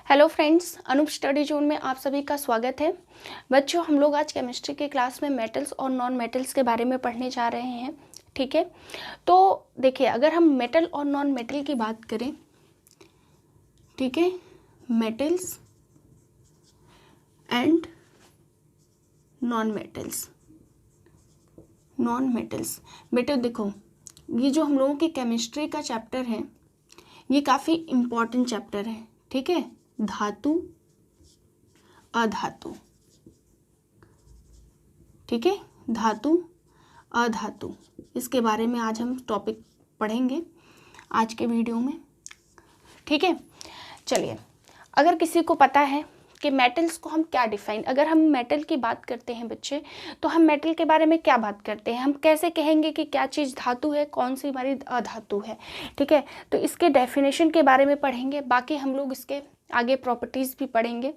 Hello friends, Anoop study zone में आप सभी का स्वागत है। बच्चों, हम लोग आज केमिस्ट्री के क्लास में मेटल्स और नॉन मेटल्स के बारे में पढ़ने जा रहे हैं। ठीक है, तो देखिए, अगर हम मेटल और नॉन मेटल की बात करें, ठीक है, मेटल्स एंड नॉन मेटल्स। बेटा देखो, ये जो हम लोगों की केमिस्ट्री का चैप्टर है, ये काफ़ी इम्पॉर्टेंट चैप्टर है। ठीक है, धातु अधातु। ठीक है, धातु अधातु, इसके बारे में आज हम टॉपिक पढ़ेंगे आज के वीडियो में। ठीक है, चलिए, अगर किसी को पता है कि मेटल्स को हम क्या डिफाइन, अगर हम मेटल की बात करते हैं बच्चे, तो हम मेटल के बारे में क्या बात करते हैं, हम कैसे कहेंगे कि क्या चीज़ धातु है, कौन सी हमारी अधातु है। ठीक है, तो इसके डेफिनेशन के बारे में पढ़ेंगे, बाकी हम लोग इसके आगे प्रॉपर्टीज़ भी पढ़ेंगे।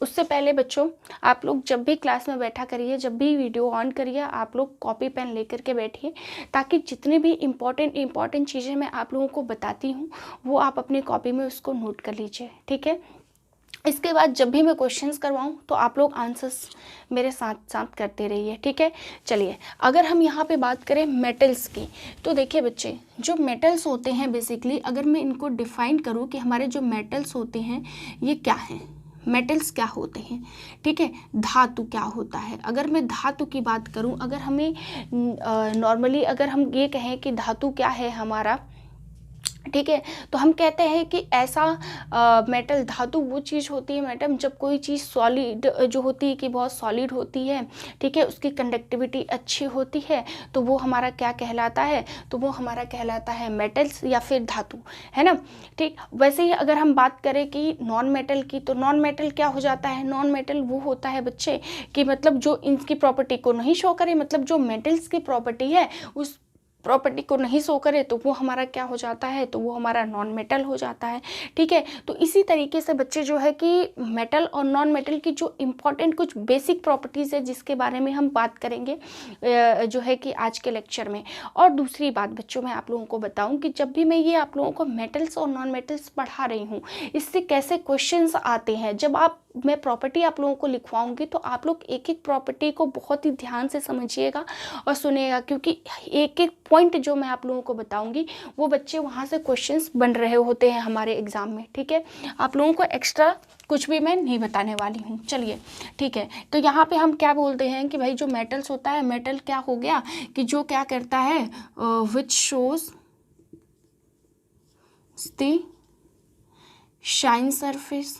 उससे पहले बच्चों, आप लोग जब भी क्लास में बैठा करिए, जब भी वीडियो ऑन करिए, आप लोग कॉपी पेन लेकर के बैठिए, ताकि जितनी भी इम्पॉर्टेंट चीज़ें मैं आप लोगों को बताती हूँ वो आप अपनी कॉपी में उसको नोट कर लीजिए। ठीक है, इसके बाद जब भी मैं क्वेश्चंस करवाऊँ तो आप लोग आंसर्स मेरे साथ साथ करते रहिए। ठीक है, चलिए, अगर हम यहाँ पे बात करें मेटल्स की, तो देखिए बच्चे, जो मेटल्स होते हैं बेसिकली, अगर मैं इनको डिफाइन करूँ कि हमारे जो मेटल्स होते हैं ये क्या हैं, मेटल्स क्या होते हैं। ठीक है, धातु क्या होता है। अगर मैं धातु की बात करूं, अगर हमें नॉर्मली अगर हम ये कहें कि धातु क्या है हमारा, ठीक है, तो हम कहते हैं कि ऐसा मेटल, धातु वो चीज़ होती है मैडम, जब कोई चीज़ सॉलिड जो होती है कि बहुत सॉलिड होती है, ठीक है, उसकी कंडक्टिविटी अच्छी होती है, तो वो हमारा क्या कहलाता है, तो वो हमारा कहलाता है मेटल्स या फिर धातु, है ना। ठीक, वैसे ही अगर हम बात करें कि नॉन मेटल की, तो नॉन मेटल क्या हो जाता है, नॉन मेटल वो होता है बच्चे कि मतलब जो इनकी प्रॉपर्टी को नहीं शो करे, मतलब जो मेटल्स की प्रॉपर्टी है उस प्रॉपर्टी को नहीं शो करे, तो वो हमारा क्या हो जाता है, तो वो हमारा नॉन मेटल हो जाता है। ठीक है, तो इसी तरीके से बच्चे जो है कि मेटल और नॉन मेटल की जो इम्पॉर्टेंट कुछ बेसिक प्रॉपर्टीज़ है जिसके बारे में हम बात करेंगे जो है कि आज के लेक्चर में। और दूसरी बात बच्चों, मैं आप लोगों को बताऊं कि जब भी मैं ये आप लोगों को मेटल्स और नॉन मेटल्स पढ़ा रही हूँ, इससे कैसे क्वेश्चंस आते हैं, जब मैं प्रॉपर्टी आप लोगों को लिखवाऊंगी तो आप लोग एक एक प्रॉपर्टी को बहुत ही ध्यान से समझिएगा और सुनिएगा, क्योंकि एक एक पॉइंट जो मैं आप लोगों को बताऊंगी वो बच्चे वहाँ से क्वेश्चंस बन रहे होते हैं हमारे एग्जाम में। ठीक है, आप लोगों को एक्स्ट्रा कुछ भी मैं नहीं बताने वाली हूँ। चलिए, ठीक है, तो यहाँ पे हम क्या बोलते हैं कि भाई जो मेटल्स होता है, मेटल क्या हो गया कि जो क्या करता है, which shows the shine surface,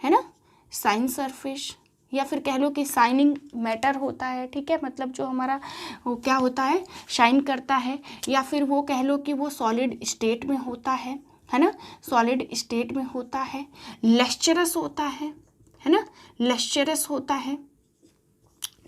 है ना, शाइन सरफेस, या फिर कह लो कि शाइनिंग मैटर होता है। ठीक है, मतलब जो हमारा वो क्या होता है, शाइन करता है, या फिर वो कह लो कि वो सॉलिड स्टेट में होता है ना, सॉलिड स्टेट में होता है, लस्चरस होता है ना, लस्चरस होता है।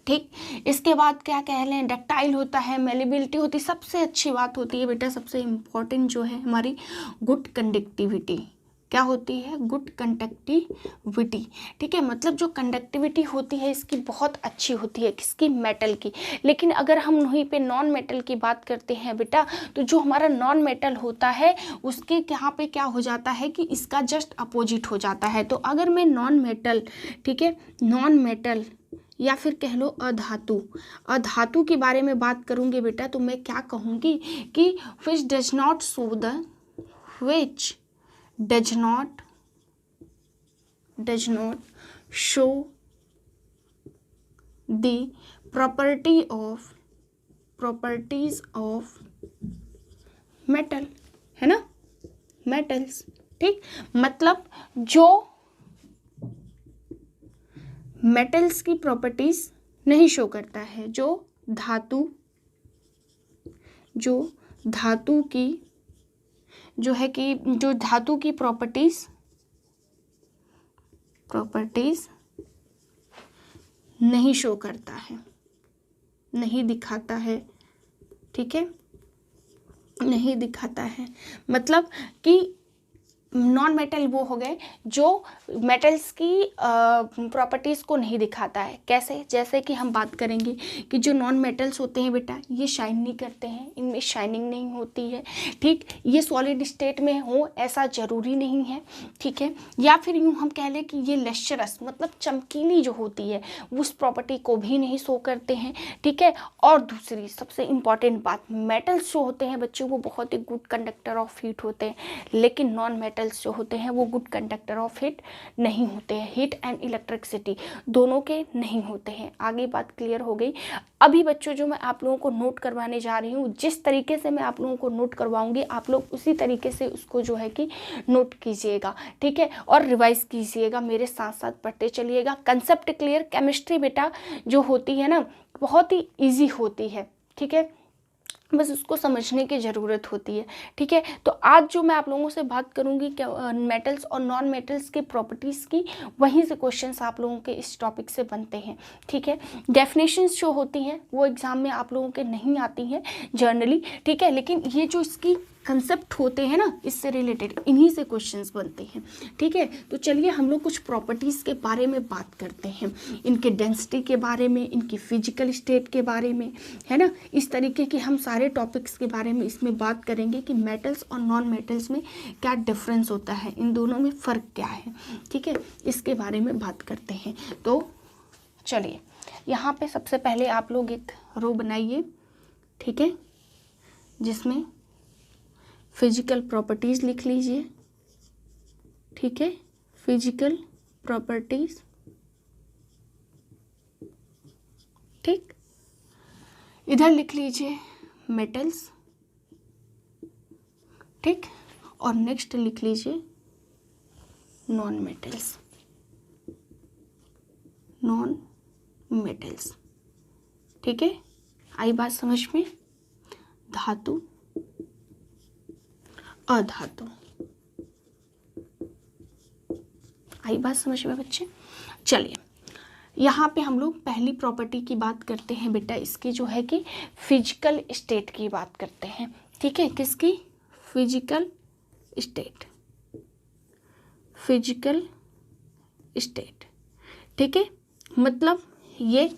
ठीक, इसके बाद क्या कह लें, डक्टाइल होता है, मेलेबिलिटी होती है, सबसे अच्छी बात होती है बेटा, सबसे इम्पॉर्टेंट जो है हमारी गुड कंडक्टिविटी। क्या होती है, गुड कंडक्टिविटी। ठीक है, मतलब जो कंडक्टिविटी होती है इसकी बहुत अच्छी होती है, किसकी, मेटल की। लेकिन अगर हम वहीं पे नॉन मेटल की बात करते हैं बेटा, तो जो हमारा नॉन मेटल होता है उसके यहाँ पे क्या हो जाता है कि इसका जस्ट अपोजिट हो जाता है। तो अगर मैं नॉन मेटल, ठीक है, नॉन मेटल या फिर कह लो अधातु के बारे में बात करूंगी बेटा, तो मैं क्या कहूँगी कि which does not show the properties of metal, है ना, metals। ठीक, मतलब जो मेटल्स की प्रॉपर्टीज नहीं शो करता है, जो धातु की जो है कि जो धातु की प्रॉपर्टीज नहीं शो करता है, नहीं दिखाता है। ठीक है, नहीं दिखाता है, मतलब कि नॉन मेटल वो हो गए जो मेटल्स की प्रॉपर्टीज़ को नहीं दिखाता है। कैसे? जैसे कि हम बात करेंगे कि जो नॉन मेटल्स होते हैं बेटा, ये शाइन नहीं करते हैं, इनमें शाइनिंग नहीं होती है, ठीक। ये सॉलिड स्टेट में हो ऐसा ज़रूरी नहीं है, ठीक है। या फिर यूँ हम कह लें कि ये लेस्चरस मतलब चमकीली जो होती है उस प्रॉपर्टी को भी नहीं शो करते हैं, ठीक है। और दूसरी सबसे इम्पॉर्टेंट बात, मेटल्स जो होते हैं बच्चों वो बहुत ही गुड कंडक्टर ऑफ हीट होते हैं, लेकिन नॉन मेटल्स जो होते हैं वो गुड कंडक्टर ऑफ हीट नहीं होते हैं। हीट एंड इलेक्ट्रिसिटी दोनों के नहीं होते हैं। आगे बात क्लियर हो गई। अभी बच्चों जो मैं आप लोगों को नोट करवाने जा रही हूँ, जिस तरीके से मैं आप लोगों को नोट करवाऊंगी आप लोग उसी तरीके से उसको जो है कि नोट कीजिएगा, ठीक है, और रिवाइज कीजिएगा, मेरे साथ साथ पढ़ते चलिएगा। Concept clear. केमिस्ट्री बेटा जो होती है ना बहुत ही ईजी होती है, ठीक है, बस उसको समझने की ज़रूरत होती है, ठीक है। तो आज जो मैं आप लोगों से बात करूंगी मेटल्स और नॉन मेटल्स के प्रॉपर्टीज़ की, वहीं से क्वेश्चंस आप लोगों के इस टॉपिक से बनते हैं, ठीक है। डेफिनेशंस जो होती हैं वो एग्ज़ाम में आप लोगों के नहीं आती हैं जनरली, ठीक है, लेकिन ये जो इसकी कंसेप्ट होते हैं ना इससे रिलेटेड इन्हीं से क्वेश्चंस बनते हैं, ठीक है। तो चलिए हम लोग कुछ प्रॉपर्टीज़ के बारे में बात करते हैं, इनके डेंसिटी के बारे में, इनकी फिजिकल स्टेट के बारे में, है ना। इस तरीके के हम सारे टॉपिक्स के बारे में इसमें बात करेंगे कि मेटल्स और नॉन मेटल्स में क्या डिफरेंस होता है, इन दोनों में फ़र्क क्या है, ठीक है, इसके बारे में बात करते हैं। तो चलिए यहाँ पे सबसे पहले आप लोग एक रो बनाइए, ठीक है, जिसमें फिजिकल प्रॉपर्टीज़ लिख लीजिए, ठीक है, फिजिकल प्रॉपर्टीज़, ठीक। इधर लिख लीजिए मेटल्स, ठीक, और नेक्स्ट लिख लीजिए नॉन मेटल्स, नॉन मेटल्स, ठीक है। आई बात समझ में? धातु, अधातु, आई बात समझ में बच्चे? चलिए यहाँ पे हम लोग पहली प्रॉपर्टी की बात करते हैं बेटा, इसकी जो है कि फिजिकल स्टेट की बात करते हैं, ठीक है। किसकी? फिजिकल स्टेट, फिजिकल स्टेट, ठीक है। मतलब ये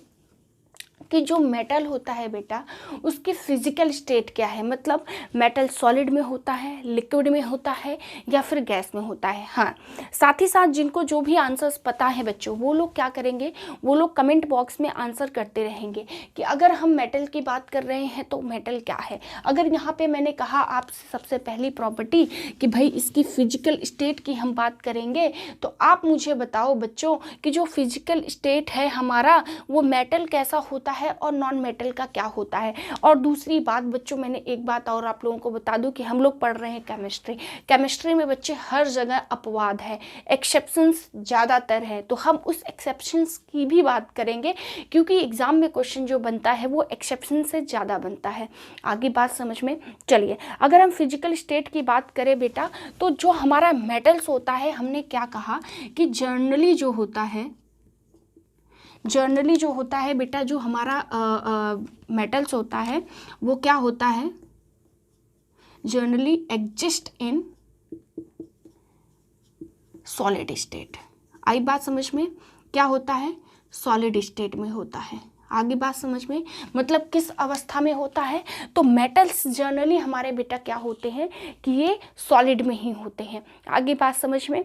कि जो मेटल होता है बेटा उसकी फिजिकल स्टेट क्या है, मतलब मेटल सॉलिड में होता है, लिक्विड में होता है या फिर गैस में होता है। हाँ, साथ ही साथ जिनको जो भी आंसर्स पता है बच्चों वो लोग क्या करेंगे, वो लोग कमेंट बॉक्स में आंसर करते रहेंगे कि अगर हम मेटल की बात कर रहे हैं तो मेटल क्या है। अगर यहाँ पे मैंने कहा आपसे सबसे पहली प्रॉपर्टी कि भाई इसकी फिजिकल स्टेट की हम बात करेंगे, तो आप मुझे बताओ बच्चों कि जो फिजिकल स्टेट है हमारा वो मेटल कैसा होता है और नॉन मेटल का क्या होता है। और दूसरी बात बच्चों, मैंने एक बात और आप लोगों को बता दूं कि हम लोग पढ़ रहे हैं केमिस्ट्री। केमिस्ट्री में बच्चे हर जगह अपवाद है, एक्सेप्शंस ज़्यादातर है, तो हम उस एक्सेप्शंस की भी बात करेंगे क्योंकि एग्जाम में क्वेश्चन जो बनता है वो एक्सेप्शन से ज़्यादा बनता है। आगे बात समझ में? चलिए अगर हम फिजिकल स्टेट की बात करें बेटा, तो जो हमारा मेटल्स होता है, हमने क्या कहा कि जर्नली जो होता है, जर्नली जो होता है बेटा, जो हमारा मेटल्स होता है वो क्या होता है, generally exist in solid state. आई बात समझ में? क्या होता है? सॉलिड स्टेट में होता है। आगे बात समझ में? मतलब किस अवस्था में होता है, तो मेटल्स जर्नली हमारे बेटा क्या होते हैं कि ये सॉलिड में ही होते हैं। आगे बात समझ में?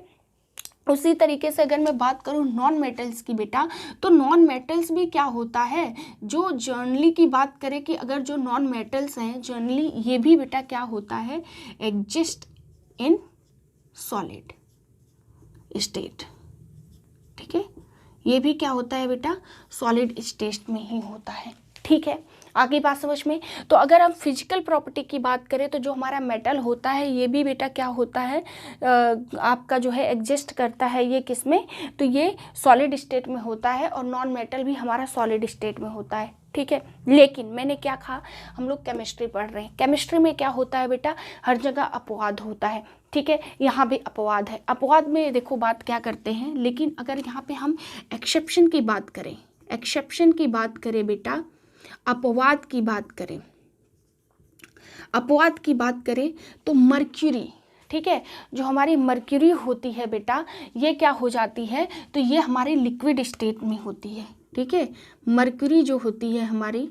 उसी तरीके से अगर मैं बात करूँ नॉन मेटल्स की बेटा, तो नॉन मेटल्स भी क्या होता है, जो जर्नली की बात करें कि अगर जो नॉन मेटल्स हैं जर्नली, ये भी बेटा क्या होता है, एग्जिस्ट इन सॉलिड स्टेट, ठीक है। ये भी क्या होता है बेटा, सॉलिड स्टेट में ही होता है, ठीक है। आगे बात समझ में? तो अगर हम फिजिकल प्रॉपर्टी की बात करें तो जो हमारा मेटल होता है ये भी बेटा क्या होता है, आपका जो है एग्जिस्ट करता है ये किस में, तो ये सॉलिड स्टेट में होता है, और नॉन मेटल भी हमारा सॉलिड स्टेट में होता है, ठीक है। लेकिन मैंने क्या कहा, हम लोग केमिस्ट्री पढ़ रहे हैं, केमिस्ट्री में क्या होता है बेटा, हर जगह अपवाद होता है, ठीक है। यहाँ भी अपवाद है। अपवाद में देखो बात क्या करते हैं, लेकिन अगर यहाँ पे हम एक्सेप्शन की बात करें, एक्सेप्शन की बात करें बेटा, अपवाद की बात करें, अपवाद की बात करें तो मर्क्यूरी, ठीक है। जो हमारी मर्क्यूरी होती है बेटा, ये क्या हो जाती है, तो ये हमारी लिक्विड स्टेट में होती है, ठीक है। मर्क्यूरी जो होती है हमारी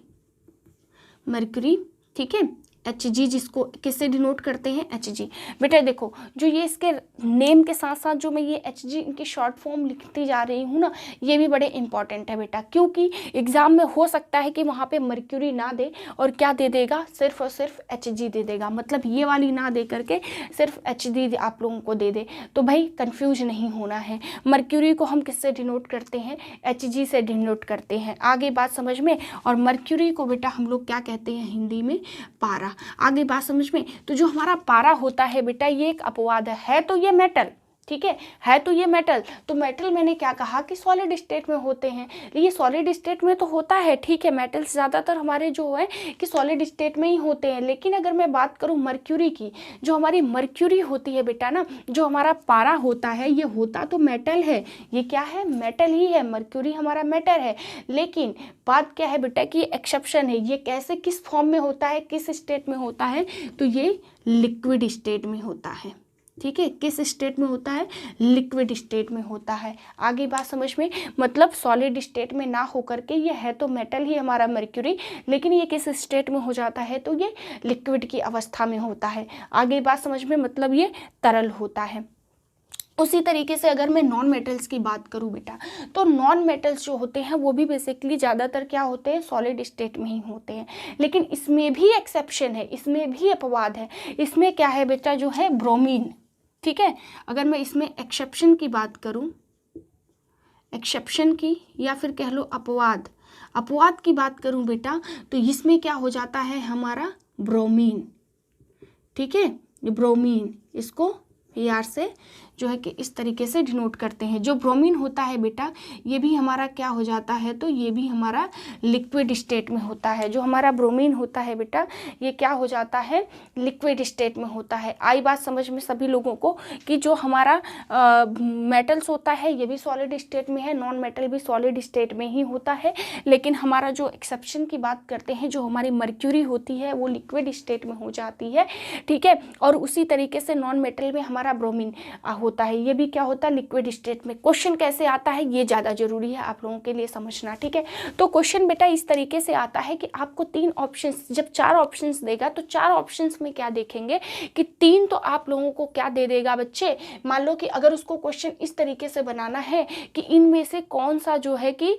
मर्क्यूरी, ठीक है, Hg, जिसको किससे डिनोट करते हैं, Hg। बेटा देखो, जो ये इसके नेम के साथ साथ जो मैं ये Hg इनकी शॉर्ट फॉर्म लिखती जा रही हूँ ना, ये भी बड़े इंपॉर्टेंट है बेटा, क्योंकि एग्जाम में हो सकता है कि वहाँ पे मर्क्यूरी ना दे और क्या दे देगा, सिर्फ और सिर्फ Hg दे देगा, मतलब ये वाली ना दे करके सिर्फ Hg आप लोगों को दे दे। तो भाई कंफ्यूज नहीं होना है, मर्क्यूरी को हम किससे डिनोट करते हैं, Hg से डिनोट करते हैं। आगे बात समझ में। और मर्क्यूरी को बेटा हम लोग क्या कहते हैं हिंदी में, पारा। आगे बात समझ में। तो जो हमारा पारा होता है बेटा, ये एक अपवाद है तो ये मेटल, ठीक है तो ये मेटल। तो मेटल मैंने क्या कहा कि सॉलिड स्टेट में होते हैं, ये सॉलिड स्टेट में तो होता है, ठीक है, मेटल्स ज़्यादातर हमारे जो है कि सॉलिड स्टेट में ही होते हैं। लेकिन अगर मैं बात करूं मर्क्यूरी की, जो हमारी मर्क्यूरी होती है बेटा ना, जो हमारा पारा होता है, ये होता तो मेटल है, ये क्या है, मेटल ही है, मर्क्यूरी हमारा मेटल है। लेकिन बात क्या है बेटा कि एक्सेप्शन है, ये कैसे, किस फॉर्म में होता है, किस स्टेट में होता है, तो ये लिक्विड स्टेट में होता है, ठीक है। किस स्टेट में होता है, लिक्विड स्टेट में होता है। आगे बात समझ में, मतलब सॉलिड स्टेट में ना होकर के, ये है तो मेटल ही हमारा मर्क्यूरी, लेकिन ये किस स्टेट में हो जाता है, तो ये लिक्विड की अवस्था में होता है। आगे बात समझ में, मतलब ये तरल होता है। उसी तरीके से अगर मैं नॉन मेटल्स की बात करूं बेटा, तो नॉन मेटल्स जो होते हैं वो भी बेसिकली ज़्यादातर क्या होते हैं, सॉलिड स्टेट में ही होते हैं। लेकिन इसमें भी एक्सेप्शन है, इसमें भी अपवाद है। इसमें क्या है बेटा, जो है ब्रोमीन, ठीक है। अगर मैं इसमें एक्सेप्शन की बात करूं, एक्सेप्शन की, या फिर कह लो अपवाद की बात करूं बेटा, तो इसमें क्या हो जाता है हमारा ब्रोमीन, ठीक है। ये ब्रोमीन, इसको यार से जो है कि इस तरीके से डिनोट करते हैं। जो ब्रोमीन होता है बेटा, ये भी हमारा क्या हो जाता है, तो ये भी हमारा लिक्विड स्टेट में होता है। जो हमारा ब्रोमीन होता है बेटा, ये क्या हो जाता है, लिक्विड स्टेट में होता है। आई बात समझ में सभी लोगों को कि जो हमारा मेटल्स होता है ये भी सॉलिड स्टेट में है, नॉन मेटल भी सॉलिड स्टेट में ही होता है। लेकिन हमारा जो एक्सेप्शन की बात करते हैं, जो हमारी मर्क्यूरी होती है वो लिक्विड स्टेट में हो जाती है, ठीक है। और उसी तरीके से नॉन मेटल में हमारा ब्रोमीन होता है, ये भी क्या होता है, लिक्विड स्टेट में। क्वेश्चन कैसे आता है ये ज़्यादा जरूरी है आप लोगों के लिए समझना, ठीक है। तो क्वेश्चन बेटा इस तरीके से आता है कि आपको 3 ऑप्शंस, जब 4 ऑप्शंस देगा तो 4 ऑप्शंस में क्या देखेंगे कि 3 तो आप लोगों को क्या दे देगा बच्चे। मान लो कि अगर उसको क्वेश्चन इस तरीके से बनाना है कि इनमें से कौन सा जो है कि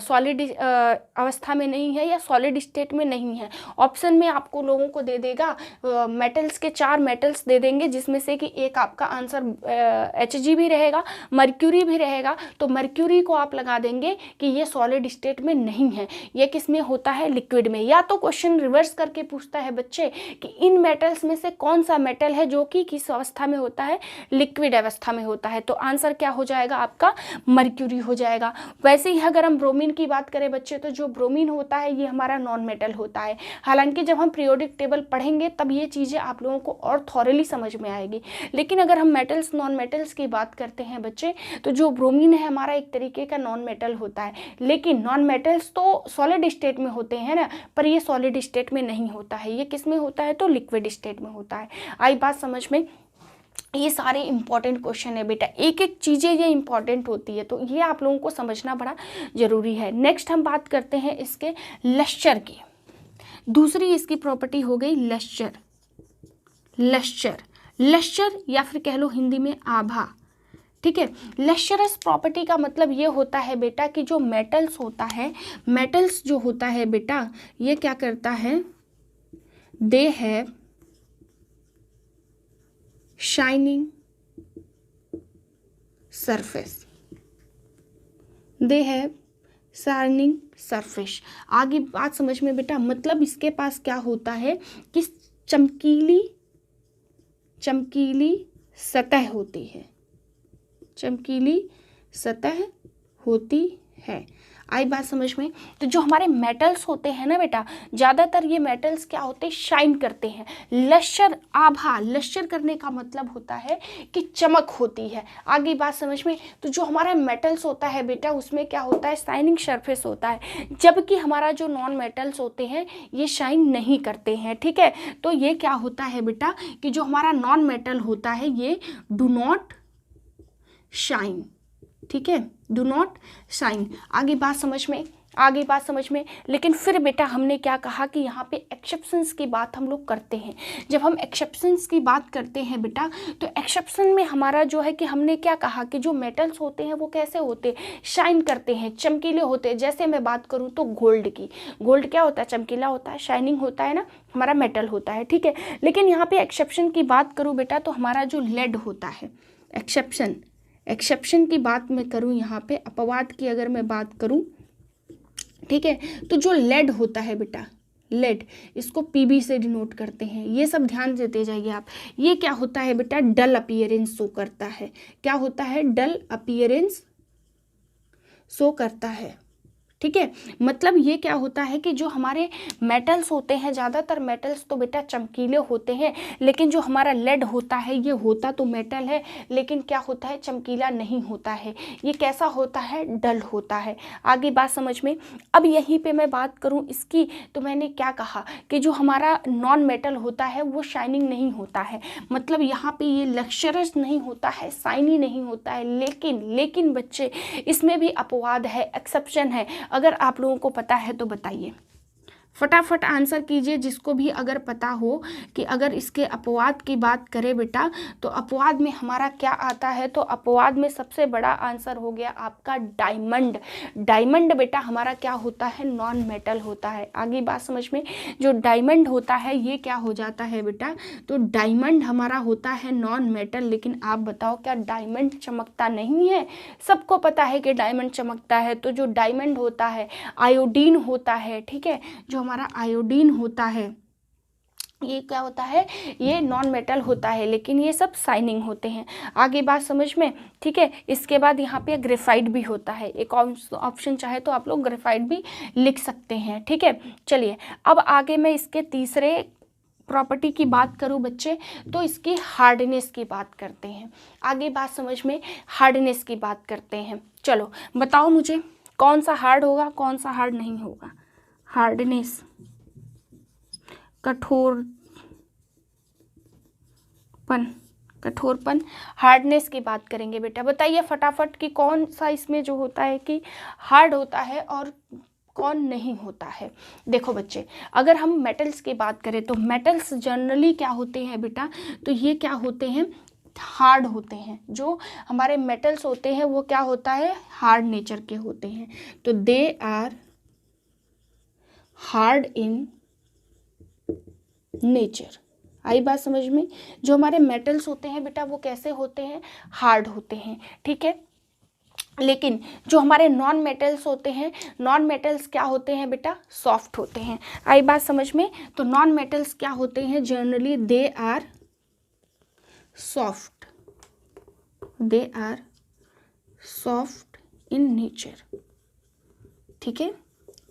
सॉलिड अवस्था में नहीं है या सॉलिड स्टेट में नहीं है, ऑप्शन में आपको लोगों को दे देगा मेटल्स के 4 मेटल्स दे देंगे, जिसमें से कि एक आपका आंसर Hg भी रहेगा, मर्क्यूरी भी रहेगा। तो मर्क्यूरी को आप लगा देंगे कि ये सॉलिड स्टेट में नहीं है, ये किस में होता है, लिक्विड में। या तो क्वेश्चन रिवर्स करके पूछता है बच्चे कि इन मेटल्स में से कौन सा मेटल है जो कि किस अवस्था में होता है, लिक्विड अवस्था में होता है, तो आंसर क्या हो जाएगा आपका, मर्क्यूरी हो जाएगा। वैसे ही अगर हम ब्रोमीन की बात करें बच्चे, तो जो ब्रोमीन होता है ये हमारा नॉन मेटल होता है। हालांकि जब हम पीरियोडिक टेबल पढ़ेंगे तब ये चीज़ें आप लोगों को और थॉरली समझ में आएगी। लेकिन अगर हम मेटल्स नॉन मेटल्स की बात करते हैं बच्चे, तो जो ब्रोमीन है हमारा एक तरीके का नॉन मेटल होता है। लेकिन नॉन मेटल्स तो सॉलिड स्टेट में होते हैं ना, पर ये सॉलिड स्टेट में नहीं होता है, ये किस में होता है, तो लिक्विड स्टेट में होता है। आई बात समझ में। ये सारे इंपॉर्टेंट क्वेश्चन है बेटा, एक एक चीज़ें ये इंपॉर्टेंट होती है, तो ये आप लोगों को समझना बड़ा जरूरी है। नेक्स्ट हम बात करते हैं इसके लश्चर की। दूसरी इसकी प्रॉपर्टी हो गई लश्चर। लश्चर या फिर कह लो हिंदी में आभा, ठीक है। लश्चरस प्रॉपर्टी का मतलब ये होता है बेटा कि जो मेटल्स होता है, मेटल्स जो होता है बेटा, ये क्या करता है, they have shining surface, they have shining surface. आगे बात समझ में बेटा, मतलब इसके पास क्या होता है कि चमकीली सतह होती है, चमकीली सतह होती है। आई बात समझ में। तो जो हमारे मेटल्स होते हैं ना बेटा, ज़्यादातर ये मेटल्स क्या होते हैं, शाइन करते हैं, लश्यर आभा, लश्यर करने का मतलब होता है कि चमक होती है। आगे बात समझ में। तो जो हमारा मेटल्स होता है बेटा, उसमें क्या होता है, शाइनिंग सरफेस होता है, जबकि हमारा जो नॉन मेटल्स होते हैं ये शाइन नहीं करते हैं। ठीक है, तो ये क्या होता है बेटा कि जो हमारा नॉन मेटल होता है ये डू नॉट शाइन। ठीक है, डू नॉट शाइन। आगे बात समझ में, आगे बात समझ में। लेकिन फिर बेटा हमने क्या कहा कि यहाँ पे एक्सेप्शंस की बात हम लोग करते हैं। जब हम एक्सेप्शंस की बात करते हैं बेटा, तो एक्सेप्शन में हमारा जो है कि हमने क्या कहा कि जो मेटल्स होते हैं वो कैसे होते हैं, शाइन करते हैं, चमकीले होते हैं। जैसे मैं बात करूँ तो गोल्ड की, गोल्ड क्या होता है, चमकीला होता है, शाइनिंग होता है ना, हमारा मेटल होता है। ठीक है, लेकिन यहाँ पे एक्सेप्शन की बात करूँ बेटा तो हमारा जो लेड होता है, एक्सेप्शन की बात मैं करूँ यहाँ पे, अपवाद की अगर मैं बात करूँ, ठीक है, तो जो लेड होता है बेटा, लेड, इसको पीबी से डिनोट करते हैं। ये सब ध्यान देते जाइए आप। ये क्या होता है बेटा, डल अपीयरेंस शो करता है। क्या होता है, डल अपीयरेंस शो करता है। ठीक है, मतलब ये क्या होता है कि जो हमारे मेटल्स होते हैं, ज़्यादातर मेटल्स तो बेटा चमकीले होते हैं, लेकिन जो हमारा लेड होता है ये होता तो मेटल है, लेकिन क्या होता है, चमकीला नहीं होता है। ये कैसा होता है, डल होता है। आगे बात समझ में। अब यहीं पे मैं बात करूँ इसकी, तो मैंने क्या कहा कि जो हमारा नॉन मेटल होता है वो शाइनिंग नहीं होता है, मतलब यहाँ पे ये लक्शरस नहीं होता है, शाइनी नहीं होता है। लेकिन बच्चे इसमें भी अपवाद है, एक्सेप्शन है। अगर आप लोगों को पता है तो बताइए, फटाफट आंसर कीजिए जिसको भी अगर पता हो कि अगर इसके अपवाद की बात करें बेटा, तो अपवाद में हमारा क्या आता है, तो अपवाद में सबसे बड़ा आंसर हो गया आपका डायमंड। डायमंड बेटा हमारा क्या होता है, नॉन मेटल होता है। आगे बात समझ में। जो डायमंड होता है ये क्या हो जाता है बेटा, तो डायमंड हमारा होता है नॉन मेटल। लेकिन आप बताओ क्या डायमंड चमकता नहीं है? सबको पता है कि डायमंड चमकता है। तो जो डायमंड होता है आयोडीन होता है, ठीक है, जो हमारा आयोडीन होता है ये क्या होता है, ये नॉन मेटल होता है, लेकिन ये सब शाइनिंग होते हैं। आगे बात समझ में। ठीक है, इसके बाद यहाँ पे ग्रेफाइट भी होता है, एक ऑप्शन चाहे तो आप लोग ग्रेफाइट भी लिख सकते हैं। ठीक है, चलिए अब आगे मैं इसके तीसरे प्रॉपर्टी की बात करूं बच्चे, तो इसकी हार्डनेस की बात करते हैं। आगे बात समझ में, हार्डनेस की बात करते हैं। चलो बताओ मुझे कौन सा हार्ड होगा, कौन सा हार्ड नहीं होगा। हार्डनेस, कठोरपन, हार्डनेस की बात करेंगे बेटा। बताइए फटाफट कि कौन सा इसमें जो होता है कि हार्ड होता है और कौन नहीं होता है। देखो बच्चे, अगर हम मेटल्स की बात करें तो मेटल्स जनरली क्या होते हैं बेटा, तो ये क्या होते हैं, हार्ड होते हैं। जो हमारे मेटल्स होते हैं वो क्या होता है, हार्ड नेचर के होते हैं। तो they are hard in nature. आई बात समझ में। जो हमारे मेटल्स होते हैं बेटा वो कैसे होते हैं, हार्ड होते हैं। ठीक है, लेकिन जो हमारे नॉन मेटल्स होते हैं, नॉन मेटल्स क्या होते हैं बेटा, सॉफ्ट होते हैं। आई बात समझ में। तो नॉन मेटल्स क्या होते हैं, generally they are soft, they are soft in nature. ठीक है,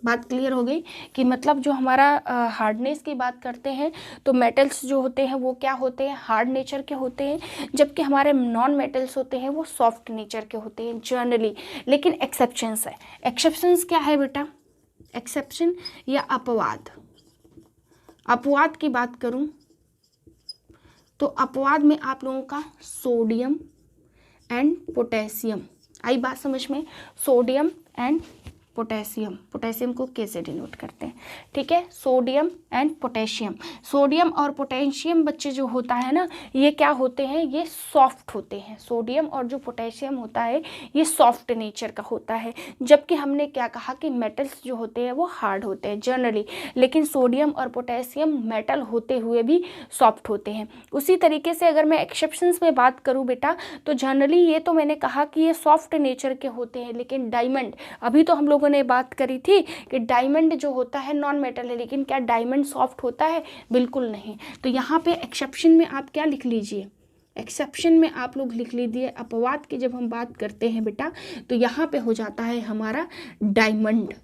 बात क्लियर हो गई कि मतलब जो हमारा हार्डनेस की बात करते हैं तो मेटल्स जो होते हैं वो क्या होते हैं, हार्ड नेचर के होते हैं, जबकि हमारे नॉन मेटल्स होते हैं वो सॉफ्ट नेचर के होते हैं जनरली। लेकिन एक्सेप्शंस है। एक्सेप्शंस क्या है बेटा, एक्सेप्शन या अपवाद। अपवाद की बात करूं तो अपवाद में आप लोगों का सोडियम एंड पोटेशियम। आई बात समझ में। सोडियम एंड पोटेशियम, पोटेशियम को कैसे डिनोट करते हैं, ठीक है, सोडियम एंड पोटेशियम। सोडियम और पोटेशियम बच्चे जो होता है ना, ये क्या होते हैं, ये सॉफ्ट होते हैं। सोडियम और जो पोटेशियम होता है ये सॉफ्ट नेचर का होता है, जबकि हमने क्या कहा कि मेटल्स जो होते हैं वो हार्ड होते हैं जनरली, लेकिन सोडियम और पोटेशियम मेटल होते हुए भी सॉफ्ट होते हैं। उसी तरीके से अगर मैं एक्सेप्शंस में बात करूँ बेटा, तो जनरली ये तो मैंने कहा कि ये सॉफ्ट नेचर के होते हैं, लेकिन डायमंड, अभी तो हम लोगों ने बात करी थी कि डायमंड जो होता है नॉन मेटल है, लेकिन क्या डायमंड सॉफ्ट होता है, बिल्कुल नहीं। तो यहाँ पे एक्सेप्शन में आप क्या लिख लीजिए, एक्सेप्शन में आप लोग लिख लीजिए, अपवाद की जब हम बात करते हैं बेटा तो यहाँ पे हो जाता है हमारा डायमंड।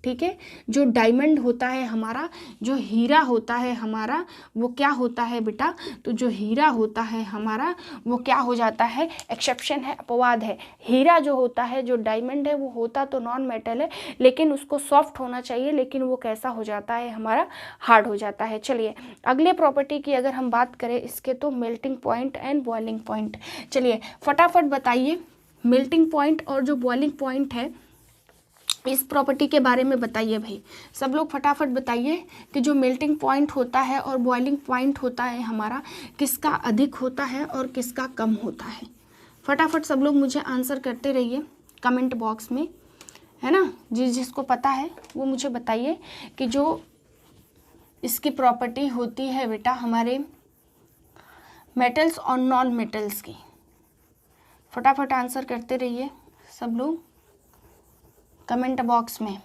ठीक है, जो डायमंड होता है हमारा, जो हीरा होता है हमारा, वो क्या होता है बेटा, तो जो हीरा होता है हमारा वो क्या हो जाता है, एक्सेप्शन है, अपवाद है। हीरा जो होता है, जो डायमंड है, वो होता तो नॉन मेटल है लेकिन उसको सॉफ्ट होना चाहिए, लेकिन वो कैसा हो जाता है हमारा, हार्ड हो जाता है। चलिए अगले प्रॉपर्टी की अगर हम बात करें इसके, तो melting point and boiling point. चलिए फटाफट बताइए, मेल्टिंग पॉइंट और जो बॉइलिंग पॉइंट है इस प्रॉपर्टी के बारे में बताइए भाई, सब लोग फटाफट बताइए कि जो मेल्टिंग पॉइंट होता है और बॉइलिंग पॉइंट होता है हमारा, किसका अधिक होता है और किसका कम होता है। फटाफट सब लोग मुझे आंसर करते रहिए कमेंट बॉक्स में, है ना। जिसको पता है वो मुझे बताइए कि जो इसकी प्रॉपर्टी होती है बेटा हमारे मेटल्स और नॉन मेटल्स की, फटाफट आंसर करते रहिए सब लोग कमेंट बॉक्स में,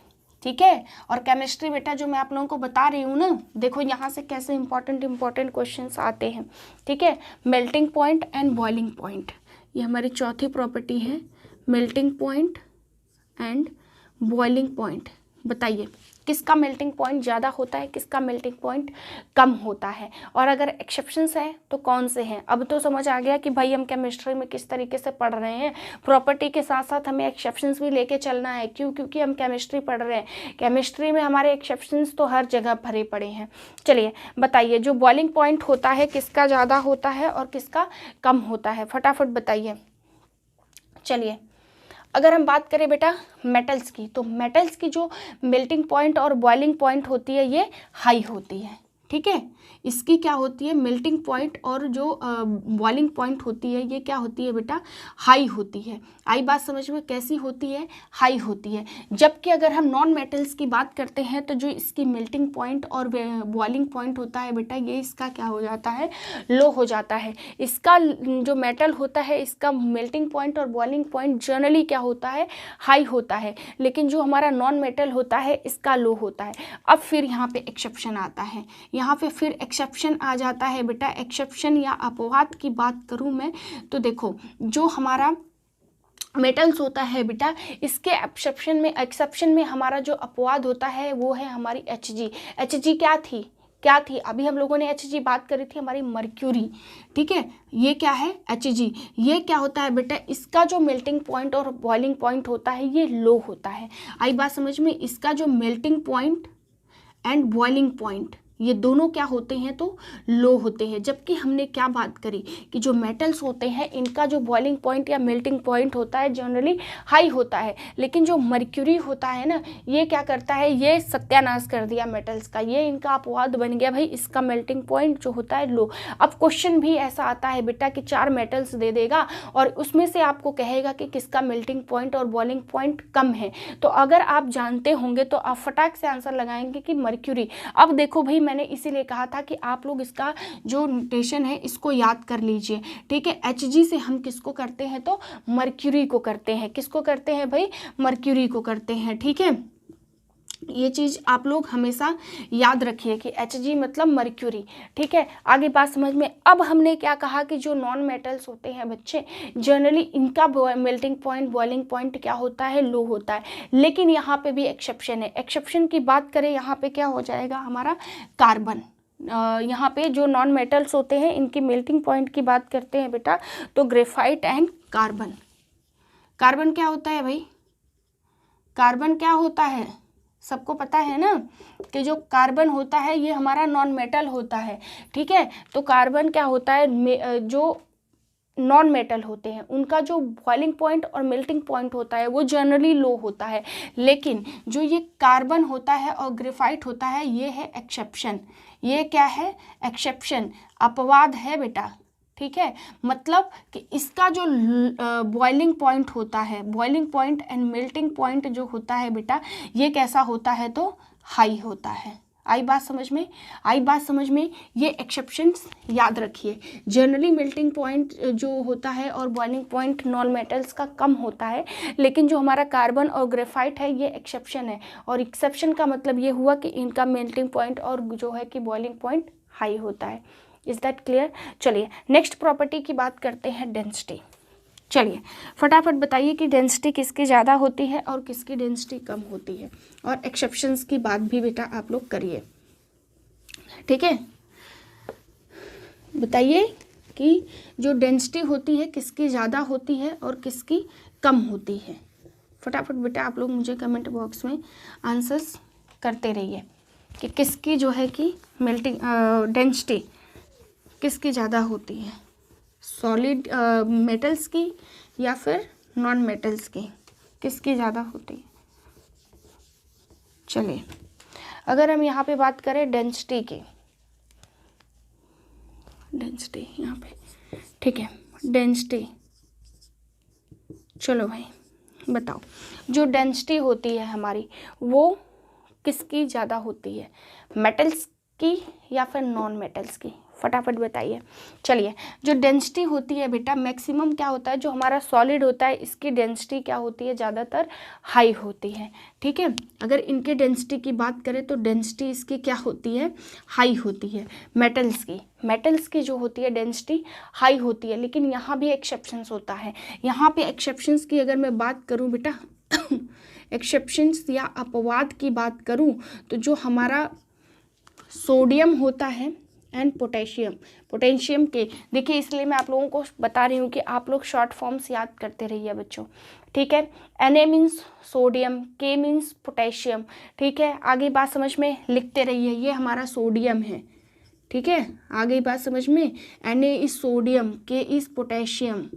ठीक है। और केमिस्ट्री बेटा जो मैं आप लोगों को बता रही हूँ ना, देखो यहाँ से कैसे इंपॉर्टेंट क्वेश्चंस आते हैं, ठीक है। Melting point and boiling point, ये हमारी चौथी प्रॉपर्टी है, melting point and boiling point. बताइए किसका मेल्टिंग पॉइंट ज़्यादा होता है, किसका मेल्टिंग पॉइंट कम होता है, और अगर एक्सेप्शंस है तो कौन से हैं। अब तो समझ आ गया कि भाई हम केमिस्ट्री में किस तरीके से पढ़ रहे हैं, प्रॉपर्टी के साथ साथ हमें एक्सेप्शंस भी लेके चलना है। क्यों? क्योंकि हम केमिस्ट्री पढ़ रहे हैं, केमिस्ट्री में हमारे एक्सेप्शंस तो हर जगह भरे पड़े हैं। चलिए बताइए जो बॉइलिंग पॉइंट होता है किसका ज़्यादा होता है और किसका कम होता है, फटाफट बताइए। चलिए अगर हम बात करें बेटा मेटल्स की, तो मेटल्स की जो मेल्टिंग पॉइंट और बॉइलिंग पॉइंट होती है ये हाई होती है, ठीक है। इसकी क्या होती है, मेल्टिंग पॉइंट और जो बॉइलिंग पॉइंट होती है ये क्या होती है बेटा, हाई होती है। आई बात समझ में, कैसी होती है, हाई होती है। जबकि अगर हम नॉन मेटल्स की बात करते हैं तो जो इसकी मेल्टिंग पॉइंट और बॉइलिंग पॉइंट होता है बेटा, ये इसका क्या हो जाता है, लो हो जाता है। इसका जो मेटल होता है इसका मेल्टिंग पॉइंट और बॉइलिंग पॉइंट जनरली क्या होता है, हाई होता है, लेकिन जो हमारा नॉन मेटल होता है इसका लो होता है। अब फिर यहाँ पे एक्सेप्शन आता है, यहाँ पे फिर एक्सेप्शन आ जाता है बेटा। एक्सेप्शन या अपवाद की बात करूँ मैं तो देखो जो हमारा मेटल्स होता है बेटा, इसके एक्सेप्शन में हमारा जो अपवाद होता है वो है हमारी Hg। Hg क्या थी अभी हम लोगों ने Hg बात करी थी, हमारी मर्क्यूरी, ठीक है। ये क्या है Hg, ये क्या होता है बेटा, इसका जो मेल्टिंग पॉइंट और बॉइलिंग पॉइंट होता है ये लो होता है। आई बात समझ में, इसका जो melting point and boiling point ये दोनों क्या होते हैं, तो लो होते हैं। जबकि हमने क्या बात करी कि जो मेटल्स होते हैं इनका जो बॉइलिंग पॉइंट या मेल्टिंग पॉइंट होता है जनरली हाई होता है, लेकिन जो मर्क्यूरी होता है ना, ये क्या करता है, ये सत्यानाश कर दिया मेटल्स का, ये इनका अपवाद बन गया भाई, इसका मेल्टिंग पॉइंट जो होता है लो। अब क्वेश्चन भी ऐसा आता है बेटा कि 4 मेटल्स दे देगा और उसमें से आपको कहेगा कि किसका मेल्टिंग पॉइंट और बॉइलिंग पॉइंट कम है, तो अगर आप जानते होंगे तो आप फटाक से आंसर लगाएंगे कि मर्क्यूरी। अब देखो भाई मैंने इसीलिए कहा था कि आप लोग इसका जो नोटेशन है इसको याद कर लीजिए, ठीक है। Hg से हम किसको करते हैं, तो मर्क्यूरी को करते हैं। किसको करते हैं भाई, मर्क्यूरी को करते हैं, ठीक है। ये चीज़ आप लोग हमेशा याद रखिए कि Hg मतलब मर्क्यूरी, ठीक है। आगे बात समझ में। अब हमने क्या कहा कि जो नॉन मेटल्स होते हैं बच्चे जनरली इनका मेल्टिंग पॉइंट बॉइलिंग पॉइंट क्या होता है, लो होता है, लेकिन यहाँ पे भी एक्सेप्शन है। एक्सेप्शन की बात करें यहाँ पे क्या हो जाएगा हमारा, कार्बन। यहाँ पे जो नॉन मेटल्स होते हैं इनकी मेल्टिंग पॉइंट की बात करते हैं बेटा, तो ग्रेफाइट एंड कार्बन। कार्बन क्या होता है भाई, कार्बन क्या होता है, सबको पता है ना कि जो कार्बन होता है ये हमारा नॉन मेटल होता है, ठीक है। तो कार्बन क्या होता है, जो नॉन मेटल होते हैं उनका जो बॉइलिंग पॉइंट और मेल्टिंग पॉइंट होता है वो जनरली लो होता है, लेकिन जो ये कार्बन होता है और ग्रेफाइट होता है ये है एक्सेप्शन। ये क्या है, एक्सेप्शन, अपवाद है बेटा, ठीक है। मतलब कि इसका जो बॉइलिंग पॉइंट होता है, boiling point and melting point जो होता है बेटा, ये कैसा होता है, तो हाई होता है। आई बात समझ में, आई बात समझ में। ये एक्सेप्शंस याद रखिए। जनरली मेल्टिंग पॉइंट जो होता है और बॉइलिंग पॉइंट नॉन मेटल्स का कम होता है, लेकिन जो हमारा कार्बन और ग्रेफाइट है ये एक्सेप्शन है, और एक्सेप्शन का मतलब ये हुआ कि इनका मेल्टिंग पॉइंट और जो है कि बॉइलिंग पॉइंट हाई होता है। Is that clear? चलिए नेक्स्ट प्रॉपर्टी की बात करते हैं, डेंसिटी। चलिए फटाफट बताइए कि डेंसिटी किसकी ज़्यादा होती है और किसकी डेंसिटी कम होती है, और एक्सेप्शंस की बात भी बेटा आप लोग करिए, ठीक है। बताइए कि जो डेंसिटी होती है किसकी ज़्यादा होती है और किसकी कम होती है। फटाफट बेटा आप लोग मुझे कमेंट बॉक्स में आंसर्स करते रहिए कि किसकी जो है कि मेल्टिंग डेंसिटी किसकी ज़्यादा होती है, सॉलिड मेटल्स की या फिर नॉन मेटल्स की, किसकी ज़्यादा होती है। चलिए अगर हम यहाँ पे बात करें डेंसिटी की, डेंसिटी यहाँ पे, ठीक है, डेंसिटी, चलो भाई बताओ जो डेंसिटी होती है हमारी वो किसकी ज़्यादा होती है, मेटल्स की या फिर नॉन मेटल्स की, फटाफट बताइए। चलिए जो डेंसिटी होती है बेटा मैक्सिमम क्या होता है, जो हमारा सॉलिड होता है इसकी डेंसिटी क्या होती है, ज़्यादातर हाई होती है, ठीक है। अगर इनके डेंसिटी की बात करें तो डेंसिटी इसकी क्या होती है, हाई होती है। मेटल्स की जो होती है डेंसिटी हाई होती है, लेकिन यहाँ भी एक्सेप्शंस होता है। यहाँ पे एक्सेप्शंस की अगर मैं बात करूँ बेटा एक्सेप्शंस या अपवाद की बात करूँ तो जो हमारा सोडियम होता है एंड पोटेशियम के, देखिए इसलिए मैं आप लोगों को बता रही हूँ कि आप लोग शॉर्ट फॉर्म्स याद करते रहिए बच्चों, ठीक है। Na means sodium, K means potassium, ठीक है। आगे बात समझ में लिखते रहिए, ये हमारा सोडियम है, ठीक है। आगे बात समझ में, Na is sodium, K is potassium,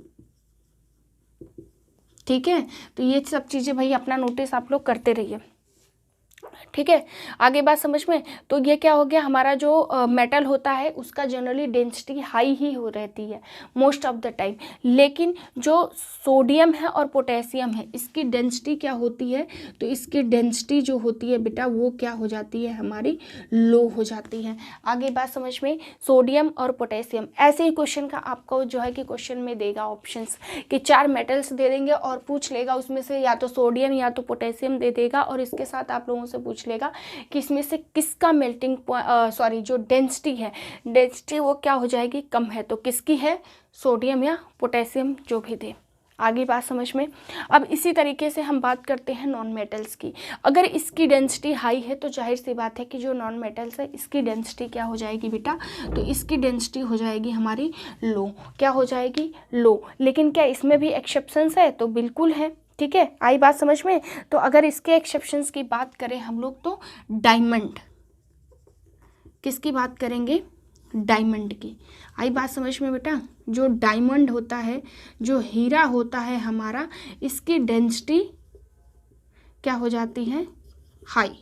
ठीक है। तो ये सब चीज़ें भाई अपना नोटिस आप लोग करते रहिए, ठीक है। आगे बात समझ में, तो ये क्या हो गया, हमारा जो मेटल होता है उसका जनरली डेंसिटी हाई ही हो रहती है मोस्ट ऑफ द टाइम, लेकिन जो सोडियम है और पोटेशियम है इसकी डेंसिटी क्या होती है, तो इसकी डेंसिटी जो होती है बेटा वो क्या हो जाती है, हमारी लो हो जाती है। आगे बात समझ में, सोडियम और पोटेशियम, ऐसे ही क्वेश्चन का आपको जो है कि क्वेश्चन में देगा ऑप्शंस कि 4 मेटल्स दे देंगे और पूछ लेगा उसमें से या तो सोडियम या तो पोटेशियम दे देगा, और इसके साथ आप लोगों से पूछ लेगा कि इसमें से किसका मेल्टिंग जो डेंसिटी है, डेंसिटी वो क्या हो जाएगी, कम है, तो किसकी है, सोडियम या पोटेशियम जो भी दे। आगे बात समझ में। अब इसी तरीके से हम बात करते हैं नॉन मेटल्स की। अगर इसकी डेंसिटी हाई है तो जाहिर सी बात है कि जो नॉन मेटल्स है इसकी डेंसिटी क्या हो जाएगी बेटा, तो इसकी डेंसिटी हो जाएगी हमारी लो। क्या हो जाएगी, लो। लेकिन क्या इसमें भी एक्सेप्शंस है, तो बिल्कुल है, ठीक है। आई बात समझ में। तो अगर इसके एक्सेप्शंस की बात करें हम लोग तो डायमंड, किसकी बात करेंगे, डायमंड की। आई बात समझ में बेटा, जो डायमंड होता है, जो हीरा होता है हमारा, इसकी डेंसिटी क्या हो जाती है, हाई,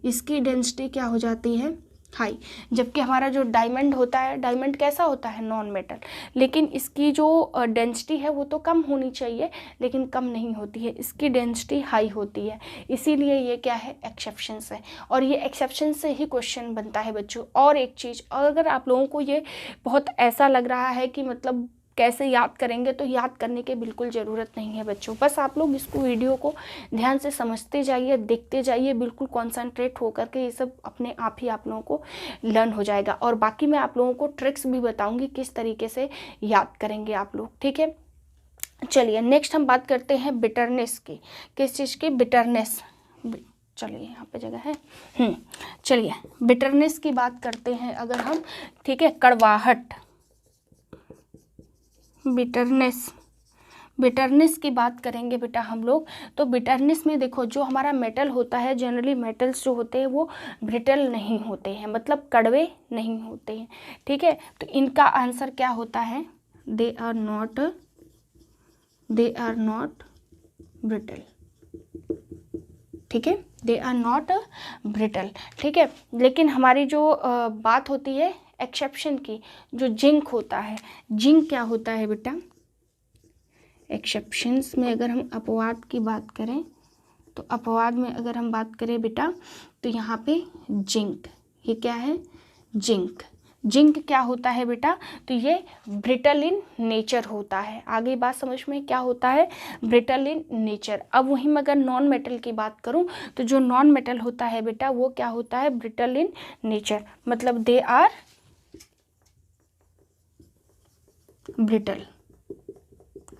इसकी डेंसिटी क्या हो जाती है, हाई। जबकि हमारा जो डायमंड होता है, डायमंड कैसा होता है, नॉन मेटल, लेकिन इसकी जो डेंसिटी है वो तो कम होनी चाहिए, लेकिन कम नहीं होती है, इसकी डेंसिटी हाई होती है। इसीलिए ये क्या है, एक्सेप्शंस है, और ये एक्सेप्शन से ही क्वेश्चन बनता है बच्चों। और एक चीज़, अगर आप लोगों को ये बहुत ऐसा लग रहा है कि मतलब कैसे याद करेंगे, तो याद करने की बिल्कुल ज़रूरत नहीं है बच्चों। बस आप लोग इसको वीडियो को ध्यान से समझते जाइए, देखते जाइए, बिल्कुल कॉन्सेंट्रेट होकर के ये सब अपने आप ही आप लोगों को लर्न हो जाएगा। और बाकी मैं आप लोगों को ट्रिक्स भी बताऊंगी किस तरीके से याद करेंगे आप लोग, ठीक है। चलिए नेक्स्ट हम बात करते हैं बिटरनेस की। किस चीज़ की, बिटरनेस। चलिए यहाँ पे जगह है, चलिए बिटरनेस की बात करते हैं अगर हम, ठीक है। कड़वाहट, बिटरनेस की बात करेंगे बेटा हम लोग, तो बिटरनेस में देखो जो हमारा मेटल होता है, जनरली मेटल्स जो होते हैं वो ब्रिटल नहीं होते हैं, मतलब कड़वे नहीं होते हैं, ठीक है। तो इनका आंसर क्या होता है, दे आर नॉट ब्रिटल, ठीक है, दे आर नॉट ब्रिटल, ठीक है। लेकिन हमारी जो बात होती है एक्सेप्शन की, जो जिंक होता है, जिंक क्या होता है बेटा, एक्सेप्शंस में अगर हम अपवाद की बात करें, तो अपवाद में अगर हम बात करें बेटा, तो यहाँ पे जिंक, ये क्या है, जिंक क्या होता है बेटा, तो ये ब्रिटल इन नेचर होता है। आगे बात समझ में, क्या होता है, ब्रिटल इन नेचर। अब वहीं में अगर नॉन मेटल की बात करूं, तो जो नॉन मेटल होता है बेटा वो क्या होता है, ब्रिटल इन नेचर, मतलब दे आर ब्रिटल।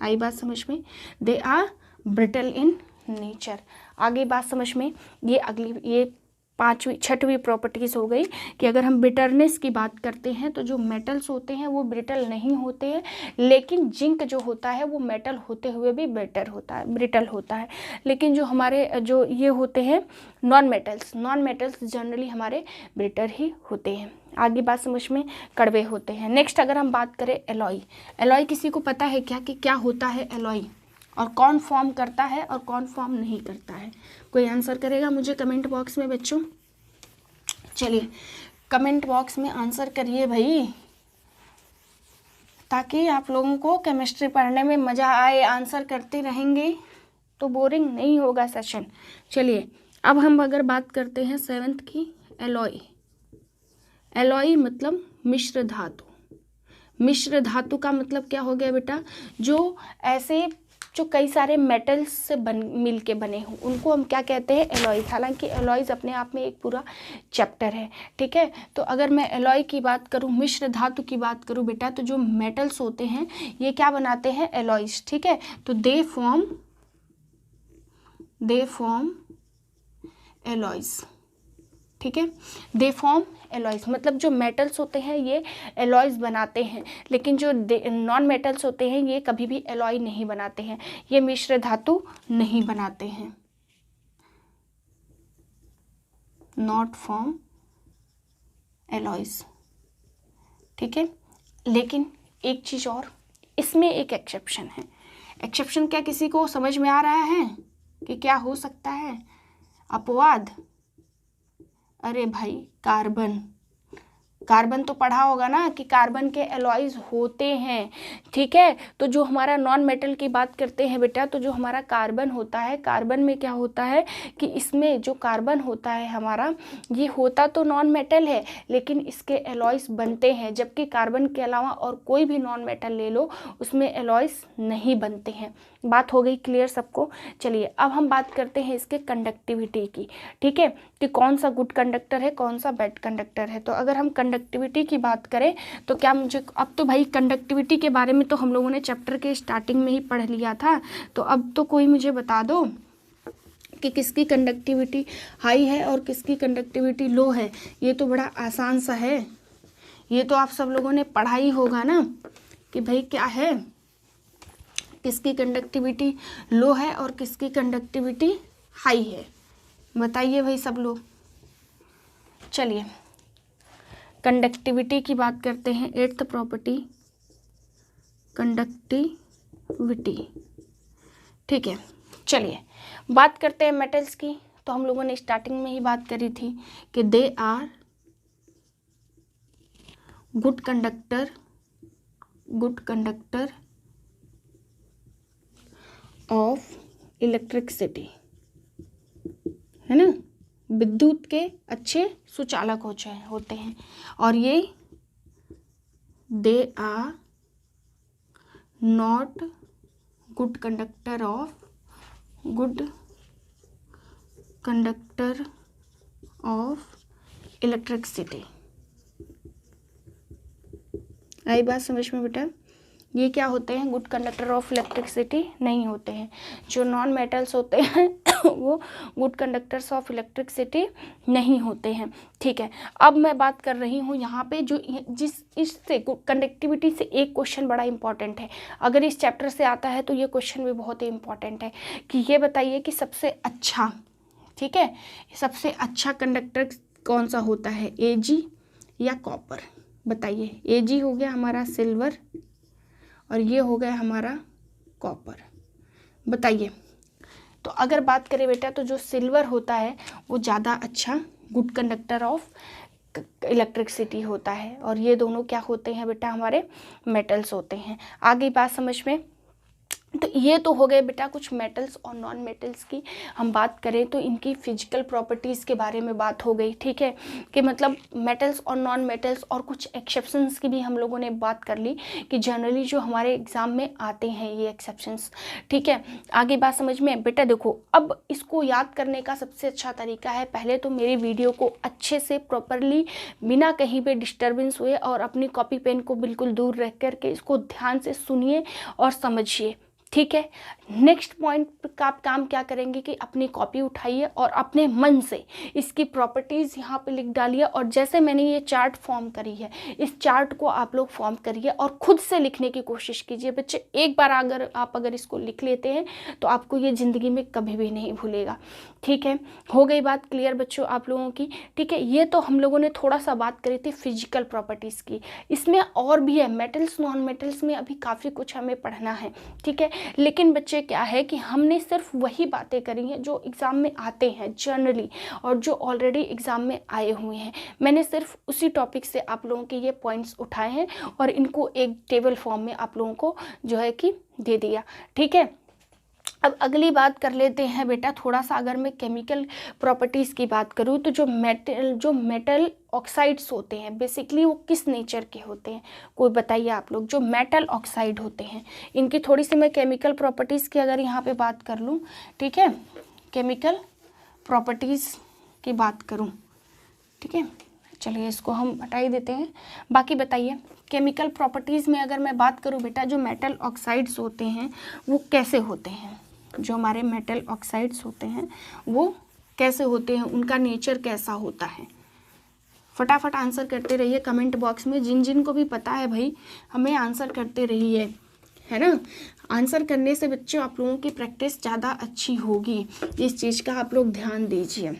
आई बात समझ में? They are brittle in nature. आगे बात समझ में? ये छठवीं प्रॉपर्टीज हो गई कि अगर हम ब्रिटलनेस की बात करते हैं तो जो मेटल्स होते हैं वो ब्रिटल नहीं होते हैं, लेकिन जिंक जो होता है वो मेटल होते हुए भी ब्रिटल होता है। लेकिन जो हमारे जो ये होते हैं नॉन मेटल्स जनरली हमारे ब्रिटल ही होते हैं। आगे बात समझ में? कड़वे होते हैं। नेक्स्ट अगर हम बात करें एलॉय किसी को पता है क्या कि क्या होता है एलॉय, और कौन फॉर्म करता है और कौन फॉर्म नहीं करता है? कोई आंसर करेगा मुझे कमेंट बॉक्स में बच्चों? चलिए कमेंट बॉक्स में आंसर करिए भाई, ताकि आप लोगों को केमिस्ट्री पढ़ने में मज़ा आए। आंसर करते रहेंगे तो बोरिंग नहीं होगा सेशन। चलिए अब हम अगर बात करते हैं 7th की, एलॉय मतलब मिश्र धातु। मिश्र धातु का मतलब क्या हो गया बेटा? जो ऐसे जो कई सारे मेटल्स से मिल के बने हों उनको हम क्या कहते हैं? एलॉयज। हालांकि एलॉयज अपने आप में एक पूरा चैप्टर है, ठीक है। तो अगर मैं एलॉय की बात करूं, मिश्र धातु की बात करूं बेटा, तो जो मेटल्स होते हैं ये क्या बनाते हैं? एलॉयज, ठीक है। तो दे फॉर्म एलॉयज, ठीक है। दे फॉर्म एलॉयज मतलब जो मेटल्स होते हैं ये एलॉयज बनाते हैं, लेकिन जो नॉन मेटल्स होते हैं ये कभी भी एलॉय नहीं बनाते हैं, ये मिश्र धातु नहीं बनाते हैं। नॉट फॉर्म एलॉयज, ठीक है। लेकिन एक चीज़ और, इसमें एक एक्सेप्शन है। एक्सेप्शन क्या किसी को समझ में आ रहा है कि क्या हो सकता है? अपवाद? अरे भाई कार्बन तो पढ़ा होगा ना कि कार्बन के एलॉयज होते हैं, ठीक है। तो जो हमारा नॉन मेटल की बात करते हैं बेटा, तो जो हमारा कार्बन होता है, कार्बन में क्या होता है कि इसमें जो कार्बन होता है हमारा, ये होता तो नॉन मेटल है लेकिन इसके एलॉयज बनते हैं, जबकि कार्बन के अलावा और कोई भी नॉन मेटल ले लो उसमें एलॉयज नहीं बनते हैं। बात हो गई क्लियर सबको? चलिए अब हम बात करते हैं इसके कंडक्टिविटी की, ठीक है, कि कौन सा गुड कंडक्टर है कौन सा बैड कंडक्टर है। तो अगर हम कंडक्टिविटी की बात करें तो क्या मुझे, अब तो भाई कंडक्टिविटी के बारे में तो हम लोगों ने चैप्टर के स्टार्टिंग में ही पढ़ लिया था, तो अब तो कोई मुझे बता दो कि किसकी कंडक्टिविटी हाई है और किसकी कंडक्टिविटी लो है। ये तो बड़ा आसान सा है, ये तो आप सब लोगों ने पढ़ा ही होगा ना कि भाई क्या है, किसकी कंडक्टिविटी लो है और किसकी कंडक्टिविटी हाई है। बताइए भाई सब लोग। चलिए कंडक्टिविटी की बात करते हैं। 8th प्रॉपर्टी कंडक्टिविटी, ठीक है। चलिए बात करते हैं मेटल्स की। तो हम लोगों ने स्टार्टिंग में ही बात करी थी कि they are good conductor of electricity, है ना, विद्युत के अच्छे सुचालक होते हैं। और ये they are not good conductor of electricity. आई बात समझ में बेटा? ये क्या होते हैं? गुड कंडक्टर ऑफ इलेक्ट्रिसिटी नहीं होते हैं। जो नॉन मेटल्स होते हैं वो गुड कंडक्टर्स ऑफ इलेक्ट्रिसिटी नहीं होते हैं, ठीक है। अब मैं बात कर रही हूँ यहाँ पे जो इससे कंडक्टिविटी से एक क्वेश्चन बड़ा इंपॉर्टेंट है, अगर इस चैप्टर से आता है तो ये क्वेश्चन भी बहुत ही इंपॉर्टेंट है कि ये बताइए कि सबसे अच्छा, ठीक है, सबसे अच्छा कंडक्टर कौन सा होता है, Ag या कॉपर? बताइए। Ag हो गया हमारा सिल्वर और ये हो गया हमारा कॉपर। बताइए। तो अगर बात करें बेटा तो जो सिल्वर होता है वो ज़्यादा अच्छा गुड कंडक्टर ऑफ इलेक्ट्रिसिटी होता है, और ये दोनों क्या होते हैं बेटा? हमारे मेटल्स होते हैं। आगे बात समझ में? तो ये तो हो गए बेटा कुछ मेटल्स और नॉन मेटल्स की हम बात करें तो इनकी फिजिकल प्रॉपर्टीज़ के बारे में बात हो गई, ठीक है, कि मतलब मेटल्स और नॉन मेटल्स और कुछ एक्सेप्शंस की भी हम लोगों ने बात कर ली कि जनरली जो हमारे एग्ज़ाम में आते हैं ये एक्सेप्शंस, ठीक है। आगे बात समझ में बेटा, देखो अब इसको याद करने का सबसे अच्छा तरीका है, पहले तो मेरी वीडियो को अच्छे से प्रॉपरली बिना कहीं पे डिस्टर्बेंस हुए और अपनी कॉपी पेन को बिल्कुल दूर रख करके इसको ध्यान से सुनिए और समझिए, ठीक है। नेक्स्ट पॉइंट का आप काम क्या करेंगे कि अपनी कॉपी उठाइए और अपने मन से इसकी प्रॉपर्टीज़ यहाँ पे लिख डालिए, और जैसे मैंने ये चार्ट फॉर्म करी है इस चार्ट को आप लोग फॉर्म करिए और खुद से लिखने की कोशिश कीजिए बच्चे। एक बार अगर इसको लिख लेते हैं तो आपको ये ज़िंदगी में कभी भी नहीं भूलेगा, ठीक है। हो गई बात क्लियर बच्चों आप लोगों की, ठीक है। ये तो हम लोगों ने थोड़ा सा बात करी थी फिजिकल प्रॉपर्टीज़ की, इसमें और भी है, मेटल्स नॉन मेटल्स में अभी काफ़ी कुछ हमें पढ़ना है, ठीक है। लेकिन बच्चे क्या है कि हमने सिर्फ वही बातें करी हैं जो एग्ज़ाम में आते हैं जनरली और जो ऑलरेडी एग्ज़ाम में आए हुए हैं। मैंने सिर्फ उसी टॉपिक से आप लोगों के ये पॉइंट्स उठाए हैं और इनको एक टेबल फॉर्म में आप लोगों को जो है कि दे दिया, ठीक है। अब अगली बात कर लेते हैं बेटा, थोड़ा सा अगर मैं केमिकल प्रॉपर्टीज़ की बात करूँ तो जो मेटल ऑक्साइड्स होते हैं बेसिकली वो किस नेचर के होते हैं, कोई बताइए आप लोग। जो मेटल ऑक्साइड होते हैं इनकी थोड़ी सी मैं केमिकल प्रॉपर्टीज़ की अगर यहाँ पे बात कर लूँ, ठीक है, केमिकल प्रॉपर्टीज़ की बात करूँ, ठीक है, चलिए इसको हम हटा ही देते हैं। बाकी बताइए केमिकल प्रॉपर्टीज़ में अगर मैं बात करूँ बेटा, जो मेटल ऑक्साइड्स होते हैं वो कैसे होते हैं, जो हमारे मेटल ऑक्साइड्स होते हैं वो कैसे होते हैं, उनका नेचर कैसा होता है। फटाफट आंसर करते रहिए कमेंट बॉक्स में, जिन जिन को भी पता है भाई हमें आंसर करते रहिए, है ना। आंसर करने से बच्चों आप लोगों की प्रैक्टिस ज़्यादा अच्छी होगी, इस चीज़ का आप लोग ध्यान दीजिए,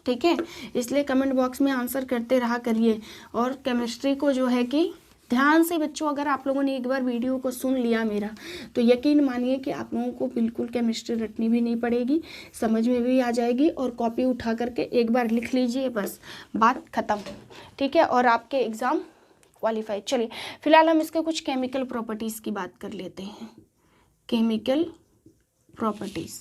ठीक है। इसलिए कमेंट बॉक्स में आंसर करते रहा करिए। और केमिस्ट्री को जो है कि ध्यान से बच्चों, अगर आप लोगों ने एक बार वीडियो को सुन लिया मेरा तो यकीन मानिए कि आप लोगों को बिल्कुल केमिस्ट्री रटनी भी नहीं पड़ेगी, समझ में भी आ जाएगी और कॉपी उठा करके एक बार लिख लीजिए, बस बात ख़त्म, ठीक है, और आपके एग्ज़ाम क्वालिफाई। चलिए फिलहाल हम इसके कुछ केमिकल प्रॉपर्टीज़ की बात कर लेते हैं। केमिकल प्रॉपर्टीज़,